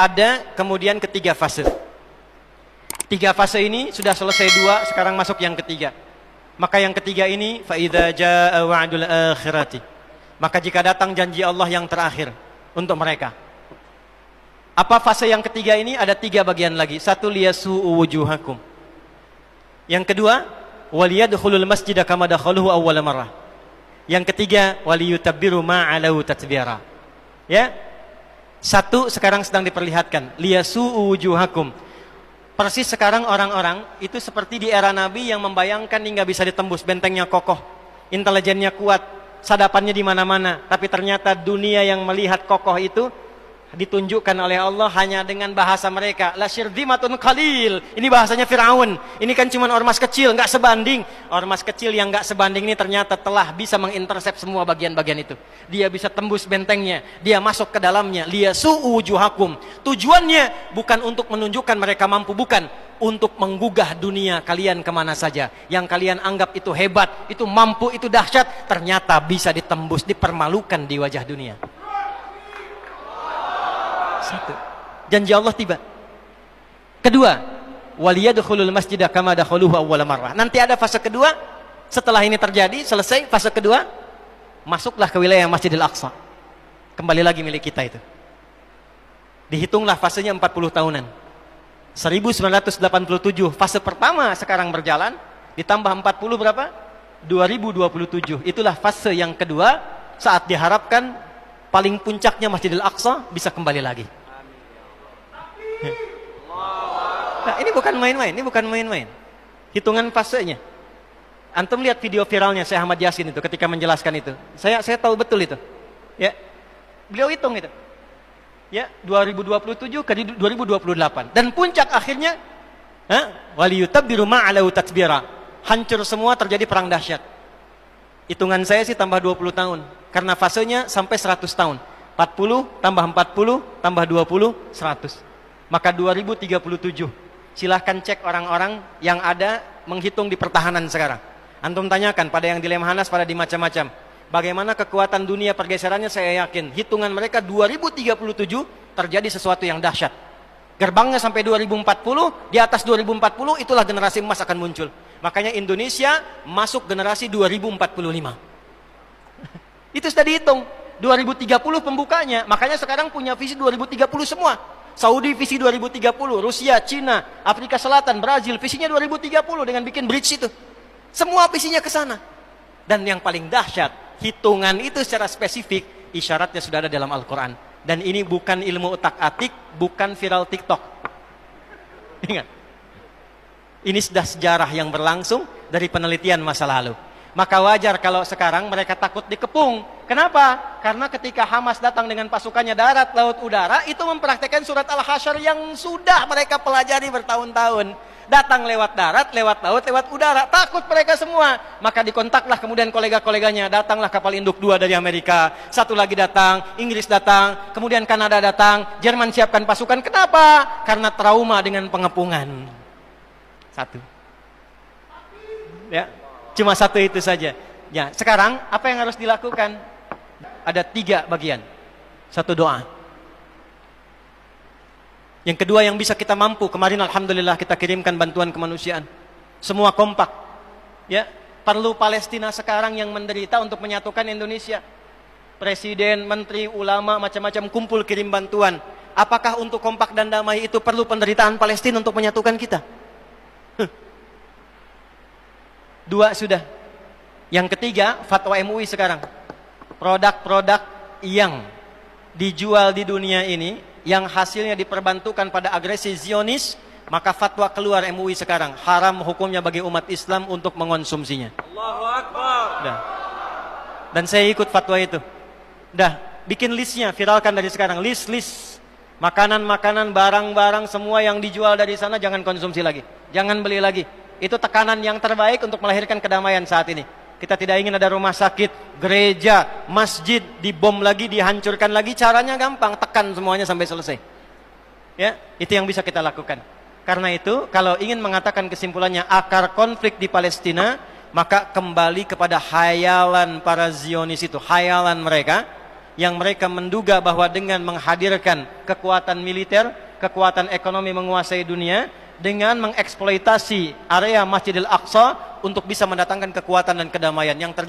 ada kemudian ketiga fase. Tiga fase ini sudah selesai dua, sekarang masuk yang ketiga. Maka yang ketiga ini, fa idza jaa wa'dul akhirati. Maka jika datang janji Allah yang terakhir untuk mereka. Apa fase yang ketiga ini? Ada tiga bagian lagi. Satu, liyasu'u wujuhakum. Yang kedua, waliyadkhulul masjida kama dakhaluhu awwala marrah. Yang ketiga, waliyutabbiru ma'alahu tatbira. Ya. Satu sekarang sedang diperlihatkan, liyasu'u wujuhakum. Persis sekarang orang-orang itu seperti di era Nabi yang membayangkan hingga bisa ditembus, bentengnya kokoh, intelijennya kuat, sadapannya di mana-mana. Tapi ternyata dunia yang melihat kokoh itu ditunjukkan oleh Allah hanya dengan bahasa mereka. La syirzimatun qalil. Ini bahasanya Firaun. Ini kan cuma ormas kecil, nggak sebanding. Ormas kecil yang nggak sebanding ini ternyata telah bisa mengintersep semua bagian-bagian itu. Dia bisa tembus bentengnya, dia masuk ke dalamnya. Liyasu'u wujuhakum. Tujuannya bukan untuk menunjukkan mereka mampu, bukan. Untuk menggugah dunia kalian kemana saja. Yang kalian anggap itu hebat, itu mampu, itu dahsyat, ternyata bisa ditembus, dipermalukan di wajah dunia. Satu, janji Allah tiba. Kedua, waliyadkhulul masjida kama dakhaluhu awwala marrah. Nanti ada fase kedua. Setelah ini terjadi, selesai fase kedua, masuklah ke wilayah Masjidil Aqsa. Kembali lagi milik kita itu. Dihitunglah fasenya 40 tahunan. 1987 fase pertama sekarang berjalan, ditambah 40 berapa? 2027. Itulah fase yang kedua, saat diharapkan paling puncaknya Masjidil Aqsa bisa kembali lagi. Nah, ini bukan main-main, ini bukan main-main. Hitungan fasenya. Antum lihat video viralnya Syekh Ahmad Yasin itu ketika menjelaskan itu. Saya tahu betul itu. Ya. Beliau hitung itu. Ya, 2027 ke 2028. Dan puncak akhirnya waliyutabbiru ma'alahu tatbira. Hancur semua, terjadi perang dahsyat. Hitungan saya sih tambah 20 tahun. Karena fasenya sampai 100 tahun. 40 tambah 40 tambah 20, 100. Maka 2037. Silahkan cek orang-orang yang ada menghitung di pertahanan sekarang. Antum tanyakan pada yang di Lemhanas, pada di macam-macam. Bagaimana kekuatan dunia pergeserannya, saya yakin. Hitungan mereka 2037 terjadi sesuatu yang dahsyat. Gerbangnya sampai 2040, di atas 2040 itulah generasi emas akan muncul. Makanya Indonesia masuk generasi 2045. Itu sudah dihitung. 2030 pembukanya. Makanya sekarang punya visi 2030 semua. Saudi visi 2030, Rusia, Cina, Afrika Selatan, Brazil visinya 2030 dengan bikin bridge itu. Semua visinya ke sana. Dan yang paling dahsyat, hitungan itu secara spesifik isyaratnya sudah ada dalam Al-Qur'an. Dan ini bukan ilmu utak-atik, bukan viral TikTok. Ingat. Ini sudah sejarah yang berlangsung dari penelitian masa lalu. Maka wajar kalau sekarang mereka takut dikepung. Kenapa? Karena ketika Hamas datang dengan pasukannya darat, laut, udara, itu mempraktekkan surat Al-Hasyr yang sudah mereka pelajari bertahun-tahun. Datang lewat darat, lewat laut, lewat udara. Takut mereka semua. Maka dikontaklah kemudian kolega-koleganya. Datanglah kapal induk 2 dari Amerika. Satu lagi datang, Inggris datang, kemudian Kanada datang, Jerman siapkan pasukan. Kenapa? Karena trauma dengan pengepungan. Satu. Ya. Cuma satu itu saja. Ya, sekarang apa yang harus dilakukan? Ada 3 bagian. Satu, doa. Yang kedua yang bisa kita mampu, kemarin alhamdulillah kita kirimkan bantuan kemanusiaan. Semua kompak. Ya, perlu Palestina sekarang yang menderita untuk menyatukan Indonesia. Presiden, menteri, ulama, macam-macam kumpul kirim bantuan. Apakah untuk kompak dan damai itu perlu penderitaan Palestina untuk menyatukan kita? 2 sudah. Yang ketiga, fatwa MUI sekarang. Produk-produk yang dijual di dunia ini, yang hasilnya diperbantukan pada agresi Zionis, maka fatwa keluar MUI sekarang. Haram hukumnya bagi umat Islam untuk mengonsumsinya. Allahu Akbar. Dan saya ikut fatwa itu. Bikin listnya, viralkan dari sekarang. List. Makanan-makanan, barang-barang, semua yang dijual dari sana jangan konsumsi lagi. Jangan beli lagi. Itu tekanan yang terbaik untuk melahirkan kedamaian saat ini. Kita tidak ingin ada rumah sakit, gereja, masjid dibom lagi, dihancurkan lagi. Caranya gampang, tekan semuanya sampai selesai. Ya, itu yang bisa kita lakukan. Karena itu, kalau ingin mengatakan kesimpulannya akar konflik di Palestina, maka kembali kepada hayalan para Zionis itu, hayalan mereka yang mereka menduga bahwa dengan menghadirkan kekuatan militer, kekuatan ekonomi menguasai dunia, dengan mengeksploitasi area Masjidil Aqsa untuk bisa mendatangkan kekuatan dan kedamaian yang terjadi